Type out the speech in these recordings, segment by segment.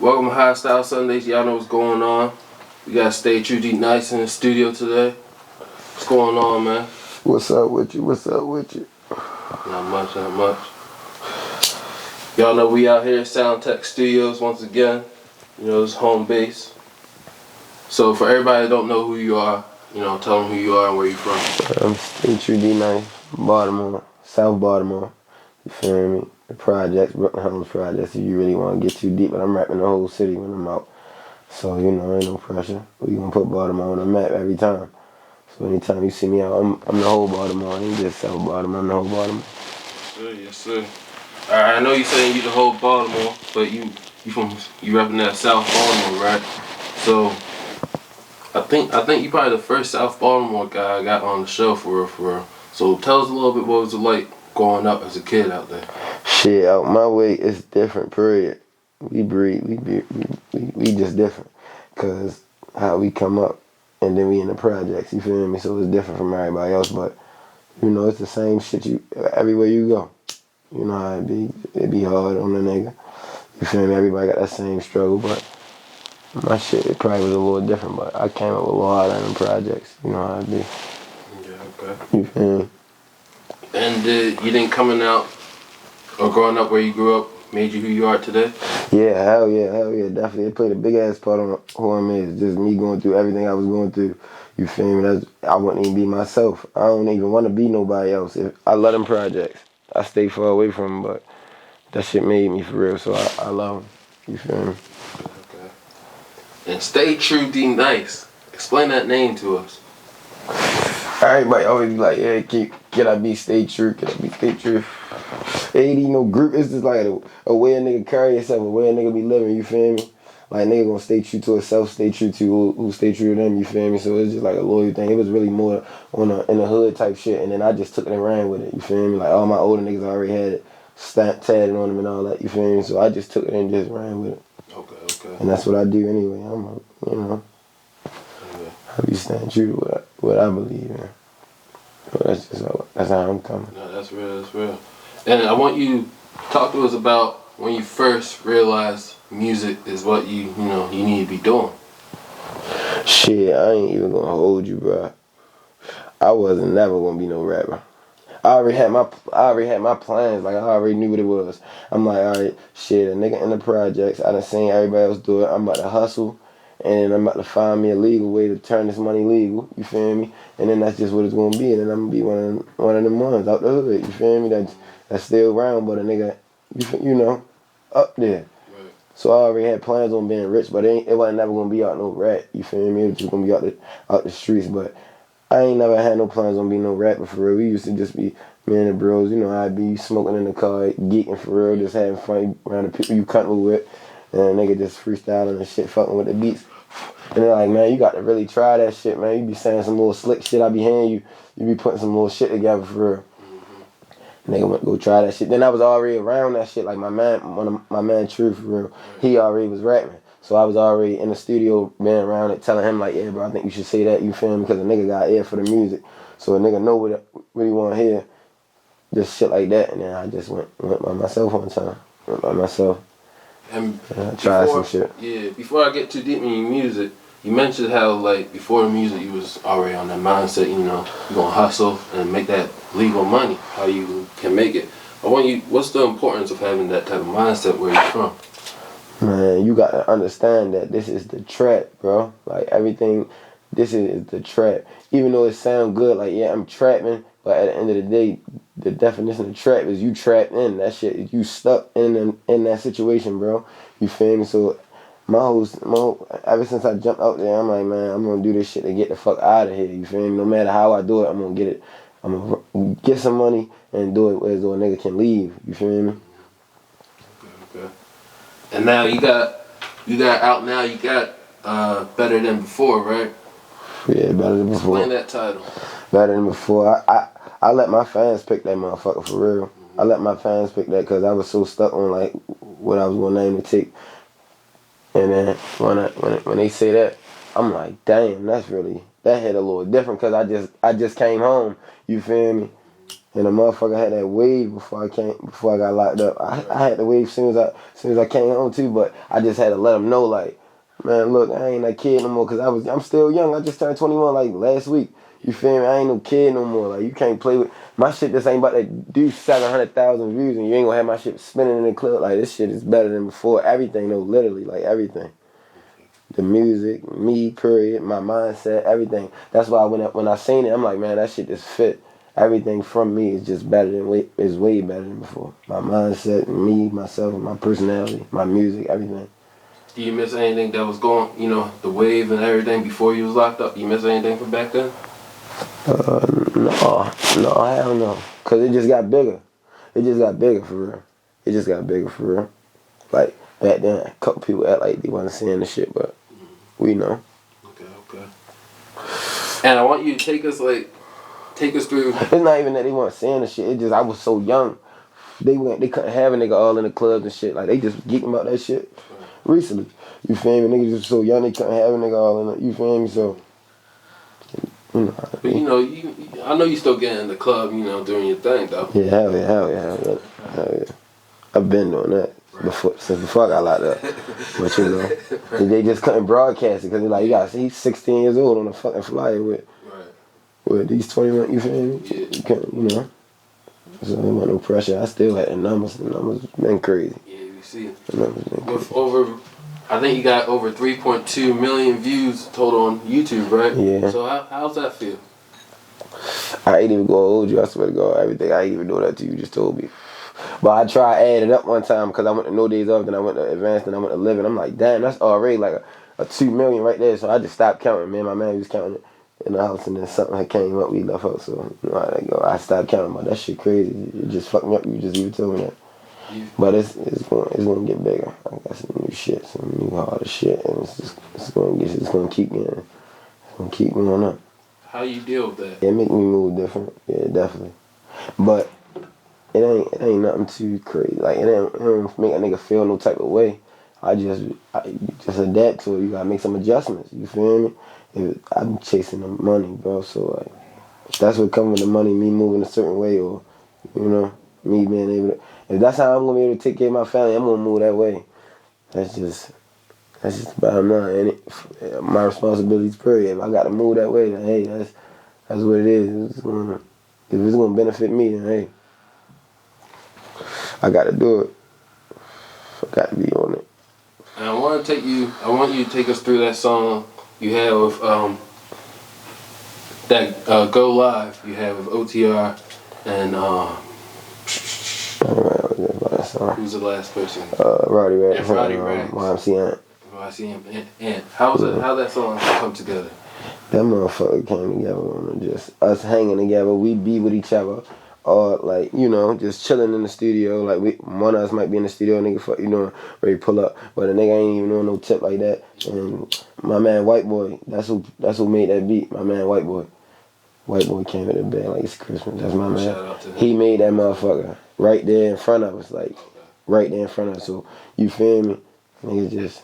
Welcome to High Style Sundays. Y'all know what's going on. We got Staytrue, Dnice in the studio today. What's going on, man? What's up with you? What's up with you? Not much, not much. Y'all know we out here at Sound Tech Studios once again. You know, it's home base. So for everybody that don't know who you are, you know, tell them who you are and where you from. I'm Staytrue Dnice, Baltimore, South Baltimore. You feel me? The projects, Brooklyn Homes projects. If you really want to get too deep, but I'm rapping the whole city when I'm out. So you know, ain't no pressure. We gonna put Baltimore on the map every time. So anytime you see me out, I'm the whole Baltimore. I ain't just South Baltimore. I'm the whole Baltimore. Yes, sir. Yes, sir. Alright, I know you saying you the whole Baltimore, but you repping that South Baltimore, right? So I think you probably the first South Baltimore guy I got on the show for real, for real. So tell us a little bit what was it like growing up as a kid out there. Shit, out my way, it's different. Period. We just different, cause how we come up, and then we in the projects. You feel me? So it's different from everybody else, but you know it's the same shit. You everywhere you go. You know how it be. It be hard on the nigga. You feel me? Everybody got that same struggle, but my shit it probably was a little different. But I came up with a little harder in the projects. You know how it be. Yeah, okay. You feel me? And you didn't coming out or growing up where you grew up made you who you are today? Yeah, hell yeah, definitely. It played a big ass part on who I'm is. Just me going through everything I was going through. You feel me? I wouldn't even be myself. I don't even want to be nobody else. I love them projects. I stay far away from them, but that shit made me for real, so I love them. You feel me? Okay. And Staytrue Dnice. Explain that name to us. Everybody always be like, yeah, can I be Staytrue? Can I be Staytrue? It ain't even no group. It's just like a way a nigga carry himself, a way a nigga be living, you feel me? Like, nigga gonna stay true to himself, stay true to who stay true to them, you feel me? So it's just like a loyal thing. It was really more in the hood type shit, and then I just took it and ran with it, you feel me? Like, all my older niggas already had it tatted on them and all that, you feel me? So I just took it and just ran with it. Okay. And that's what I do anyway. I be staying true to what I believe in. So that's how I'm coming. No, that's real. And I want you to talk to us about when you first realized music is what you need to be doing. Shit, I ain't even gonna hold you, bro. I wasn't never gonna be no rapper. I already had my plans. Like, I already knew what it was. I'm like, all right, shit, a nigga in the projects. I done seen everybody else do it. I'm about to hustle, and then I'm about to find me a legal way to turn this money legal. You feel me? And then that's just what it's gonna be. And then I'm gonna be one of them ones out the hood. You feel me? That's still around, but a nigga, you know, up there. Right. So I already had plans on being rich, but it wasn't never gonna be out no rap. You feel me? It was just gonna be out the streets, but. I ain't never had no plans on being no rapper for real. We used to just be me and the bros, you know how I'd be smoking in the car, geeking for real, just having fun around the people you comfortable with, and a nigga just freestyling and shit, fucking with the beats. And they're like, man, you got to really try that shit, man. You be saying some little slick shit I be hearing you. You be putting some little shit together for real. Nigga went to go try that shit. Then I was already around that shit. Like my man True for real. He already was rapping. So I was already in the studio, being around it, telling him like, yeah, bro, I think you should say that. You feel me? Because a nigga got ear for the music. So a nigga know what he want to hear. Just shit like that. And then I just went by myself one time. Went by myself. And tried some shit. Yeah, before I get too deep in your music, you mentioned how, like, before the music, you was already on that mindset, you know, you're going to hustle and make that legal money, how you can make it. What's the importance of having that type of mindset where you're from? Man, you got to understand that this is the trap, bro. Like, everything, this is the trap. Even though it sound good, like, yeah, I'm trapping, but at the end of the day, the definition of trap is you trapped in that shit. You stuck in that situation, bro. You feel me? So ever since I jumped out there, I'm like, man, I'm gonna do this shit to get the fuck out of here. You feel me? No matter how I do it, I'm gonna get it. I'm gonna get some money and do it where so a nigga can leave. You feel me? Okay. And now you got out now. You got Better Than Before, right? Yeah, Better Than Before. Explain that title. Better Than Before. I let my fans pick that motherfucker for real. I let my fans pick that because I was so stuck on like what I was gonna name the tape. And then when they say that, I'm like, damn, that hit a little different because I just came home. You feel me? And the motherfucker had that wave before I got locked up. I had the wave soon as I came home too, but I just had to let him know, like, man, look, I ain't that kid no more, cause I'm still young. I just turned 21 like last week. You feel me? I ain't no kid no more. Like, you can't play with my shit. This ain't about to do 700,000 views, and you ain't gonna have my shit spinning in the club. Like, this shit is better than before. Everything though, literally, like everything. The music, me, period, my mindset, everything. That's why when I seen it, I'm like, man, that shit just fit. Everything from me is just better is way better than before. My mindset, me, myself, my personality, my music, everything. Do you miss anything that was going, you know, the wave and everything before you was locked up? You miss anything from back then? No, hell no. Cause it just got bigger. It just got bigger for real. It just got bigger for real. Like back then, a couple people act like they wasn't seeing the shit, but we know. Okay. And I want you to take us through. It's not even that they weren't seeing the shit. It's just I was so young. They couldn't have a nigga all in the clubs and shit. Like they just geeking about that shit recently. You feel me? Niggas just so young they couldn't have a nigga all in it. You feel me? So. But you know, I know you still get in the club, you know, doing your thing though. Yeah, hell yeah. I've been doing that since before I got locked up. But you know, they just couldn't broadcast it because like he's 16 years old on a fucking flyer with these 21. You feel me? Yeah. You can't, you know. So there wasn't no pressure. I still had the numbers. The numbers been crazy. Yeah, you see. The numbers been crazy. With I think you got over 3.2 million views total on YouTube, right? Yeah. So how's that feel? I ain't even gonna hold you. I swear to God, everything. I ain't even know that till you just told me. But I tried adding up one time because I went to No Days Off, then I went to Advanced, then I went to Living. I'm like, damn, that's already like a 2 million right there. So I just stopped counting. Me and my man was counting it in the house, and then something had came up. We left out, so you know, I stopped counting. But that shit crazy. It just fucked me up. You just even told me that. Yeah. But it's gonna get bigger. I got some new shit, some new harder shit, and it's gonna keep going up. How you deal with that? It make me move different. Yeah, definitely. But it ain't nothing too crazy. Like it don't make a nigga feel no type of way. You just adapt to it. You gotta make some adjustments. You feel me? I'm chasing the money, bro. So like, that's what comes with the money. Me moving a certain way, or you know, me being able to. If that's how I'm gonna be able to take care of my family, I'm gonna move that way. That's just the bottom line. And my responsibilities, period. If I gotta move that way, then hey, that's what it is. If it's gonna benefit me, then hey, I gotta do it. I gotta be on it. And I want you to take us through that song you have with that Go Live you have with OTR and who's the last person? Roddy Rap. And Roddy Rap. YMCA. And how that song come together? That motherfucker came together on just us hanging together. We be with each other, or like you know, just chilling in the studio. Like one of us might be in the studio, nigga, you know, ready to pull up, but a nigga ain't even on no tip like that. And my man White Boy, that's who made that beat. My man White Boy came in the bed like it's Christmas. That's my man. He made that motherfucker right there in front of us, like right there in front of us. So you feel me? Nigga just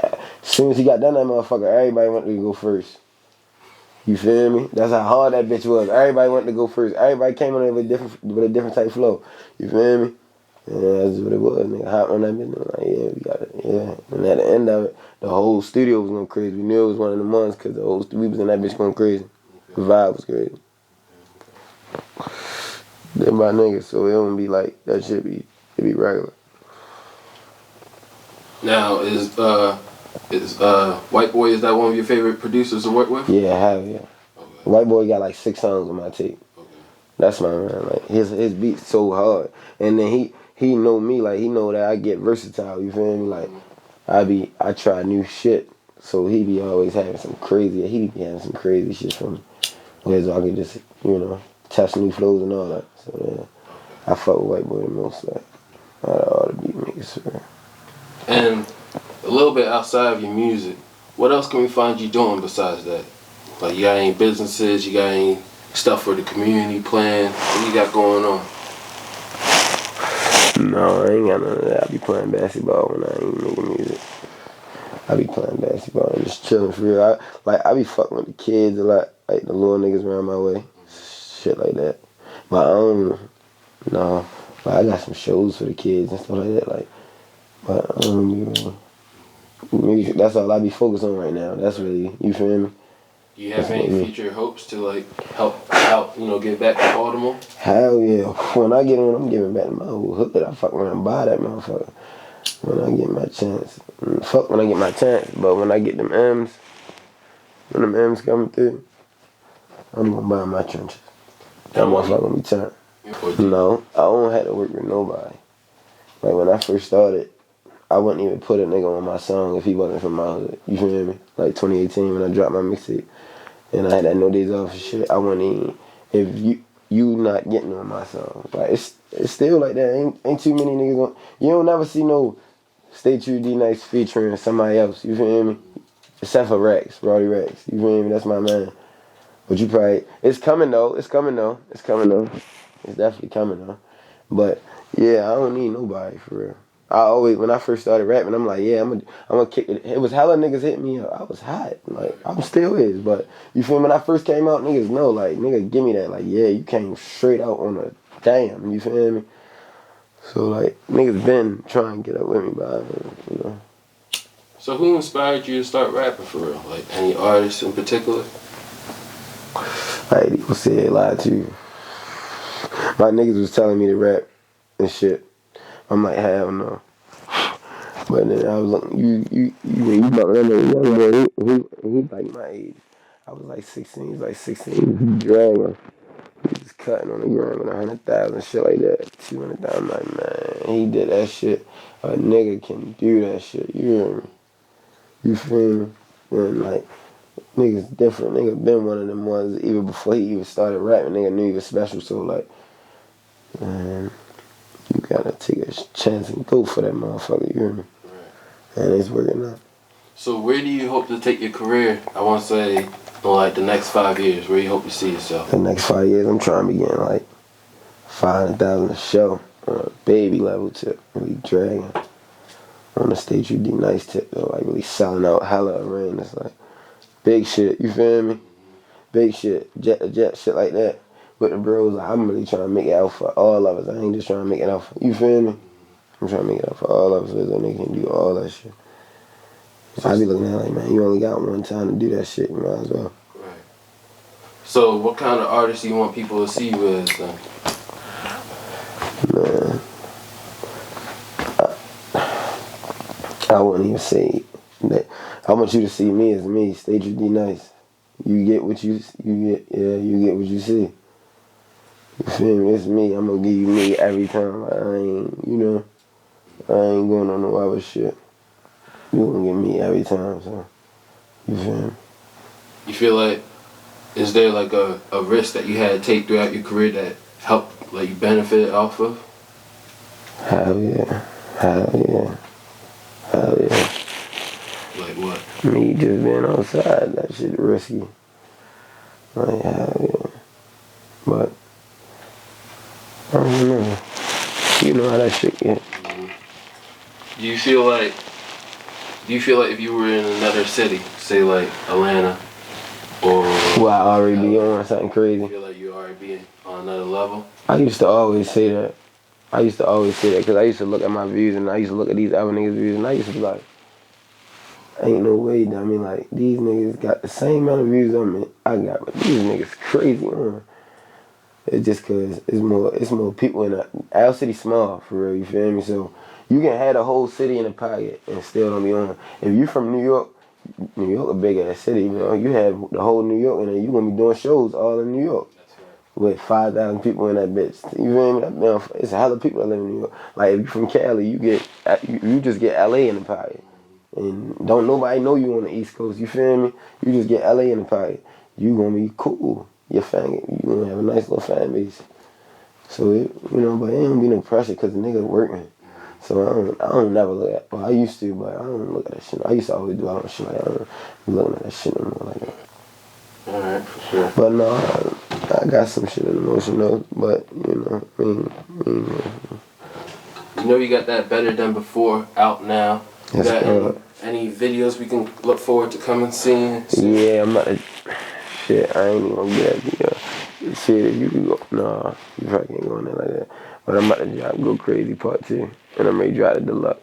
as soon as he got done that motherfucker, everybody wanted to go first. You feel me? That's how hard that bitch was. Everybody wanted to go first. Everybody came on there with a different type of flow. You feel me? Yeah, that's what it was. Nigga hopped on that bitch. Like, yeah, we got it. Yeah. And at the end of it, the whole studio was going crazy. We knew it was one of the months because we was in that bitch going crazy. The vibe was crazy. They're my niggas, so it don't be like that shit it be regular. Now is White Boy, is that one of your favorite producers to work with? Yeah, I have, yeah. Okay. White Boy got like 6 songs on my tape. Okay. That's my man. Like his beats so hard. And then he know me, like he know that I get versatile, you feel me? Like I try new shit. So he be always having some crazy shit from where so I can just, you know, test new flows and all that. So yeah, I fuck with White Boy the most, like all the beat makers. And a little bit outside of your music, what else can we find you doing besides that? Like, you got any businesses, you got any stuff for the community plan? What you got going on? No, I ain't got none of that. I be playing basketball when I ain't making music. I be playing basketball and just chilling for real. I be fucking with the kids a lot, like the little niggas around my way. Shit like that. But no. But I got some shows for the kids and stuff like that. Like, but I don't be music. That's all I be focused on right now. That's really, you feel me? Do you have any future hopes to like help out, get back to Baltimore? Hell yeah. When I get on, I'm giving back to my whole hood. I fuck around and buy that motherfucker. When I get my chance. Fuck when I get my chance. But when I get them M's, when them M's coming through, I'm gonna buy my trenches. That motherfucker gonna be turned. No, I don't have to work with nobody. Like when I first started, I wouldn't even put a nigga on my song if he wasn't from my hood. You feel me? Like 2018 when I dropped my mixtape and I had that No Days Off and shit, I wouldn't even, if you not getting on my song. Like it's still like that. Ain't too many niggas on. You don't never see no Staytrue Dnice featuring somebody else. You feel me? Except for Rex, Roddy Rex. You feel me? That's my man. But you probably, it's coming though. It's definitely coming though. But yeah, I don't need nobody for real. I always, when I first started rapping, I'm like, yeah, I'm gonna kick it. It was hella niggas hit me up. I was hot. Like, I'm still is. But you feel me? When I first came out, niggas know, like, nigga, give me that. Like, yeah, you came straight out on a damn. You feel me? So, like, niggas been trying to get up with me, but So who inspired you to start rapping for real? Like, any artists in particular? Like, people say a lot to you. My niggas was telling me to rap and shit. I'm like, hell no. But then I was like, you about to remember, he like my age. I was like 16, he was like 16, dragging. He was cutting on the ground with 100,000, shit like that. 200,000, I'm like, man, he did that shit. A nigga can do that shit, you hear me? You feel me? And like, niggas different. Nigga been one of them ones, even before he even started rapping, nigga knew he was special, so like, man, you gotta take a chance and go for that motherfucker, you hear me? Right. And it's working out. So where do you hope to take your career, I want to say, in like the next 5 years? Where do you hope to see yourself? The next 5 years, I'm trying to be getting like 500,000 a show on a baby level tip, really dragging. On the Staytrue Dnice tip though, like really selling out hella arenas, like big shit, you feel me? Big shit, jet to jet, shit like that. With the bros, like, I'm really trying to make it out for all of us. I ain't just trying to make it out for, you feel me? I'm trying to make it out for all of us so they can do all that shit. I be looking at it like, man, you only got one time to do that shit, you might as well. Right. So what kind of artists do you want people to see you as then? Man, I wouldn't even say that. I want you to see me as me, Staytrue Dnice. You get what you get what you see. You feel me? It's me. I'm gonna give you me every time. I ain't going on no other shit. You gonna get me every time, so you feel me? You feel like, is there like a risk that you had to take throughout your career that helped, like, you benefited off of? Hell yeah. Like what? Me just being outside, that shit risky. Like, hell yeah. But, I don't know. You know how that shit get. Do you feel like if you were in another city, say like Atlanta, or... Well, I already be on something crazy. You feel like you already be on another level? I used to always say that. Because I used to look at my views and I used to look at these other niggas' views and I used to be like, ain't no way, I mean, like, these niggas got the same amount of views I got, but these niggas crazy on. It's just cause it's more people in our city small, for real, you feel me? So you can have the whole city in the pocket and still don't be on. If you from New York a big ass city, you know, you have the whole New York and then you gonna be doing shows all in New York. With 5,000 people in that bitch. You feel me? It's a hell of people that live in New York. Like, if you from Cali, you just get LA in the pocket. And don't nobody know you on the East Coast, you feel me? You just get LA in the pocket. You gonna be cool. Your fan, you gonna have a nice little fan base. So, but it ain't gonna be no pressure because the nigga working. So I don't never look at, well, I used to, but I don't look at that shit. I used to always do all that shit. Like, I don't be looking at that shit no more like that. Alright, for sure. But no, I got some shit in the motion though, but You know you got that Better Than Before out now. Yes, got any videos we can look forward to coming soon? Yeah, Shit, I ain't even gonna get at you. Shit, if you can go, nah, you probably can't go in there like that. But I'm about to drop Go Crazy Part 2, and I may drop the deluxe.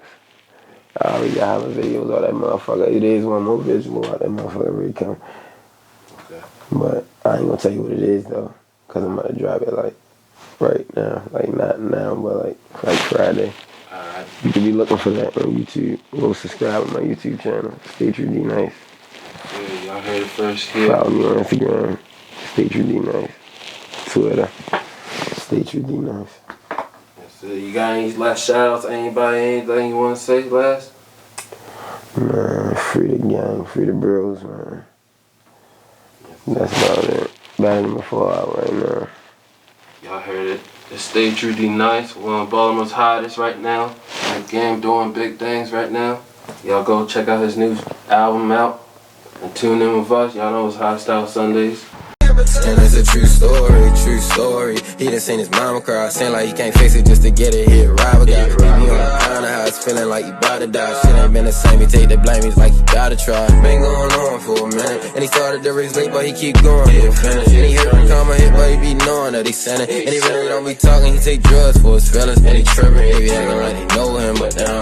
I already got hella videos, all that motherfucker. It is one more visual out that motherfucker really come. Okay. But I ain't gonna tell you what it is though, cause I'm about to drop it like right now, like not now, but like Friday. Alright. You can be looking for that on YouTube. Go subscribe to my YouTube channel, Staytrue Dnice. Yeah, y'all heard it first here. Follow me on Instagram, Staytrue Dnice. Twitter, Staytrue Dnice. So you got any last shout outs? Anybody, anything you want to say last? Man, free the gang, free the bros, man. That's about it. Better than before out right now. Y'all heard it. It's Staytrue Dnice, one of Baltimore's hottest right now. In the game doing big things right now. Y'all go check out his new album out and tune in with us. Y'all know it's Hot Style Sundays. And it's a true story, true story. He done seen his mama cry, saying like he can't face it just to get it hit right. But got me on the kind of how it's feeling like you bout to die. Shit ain't been the same, he take the blame, he's like you gotta try. Been going on for a minute, and he started to raise late, but he keep going to the finish. And he heard the karma hit, but he be knowing that he sent it. And he really don't be talking, he take drugs for his feelings. And he tripping, he be acting like he know him, but now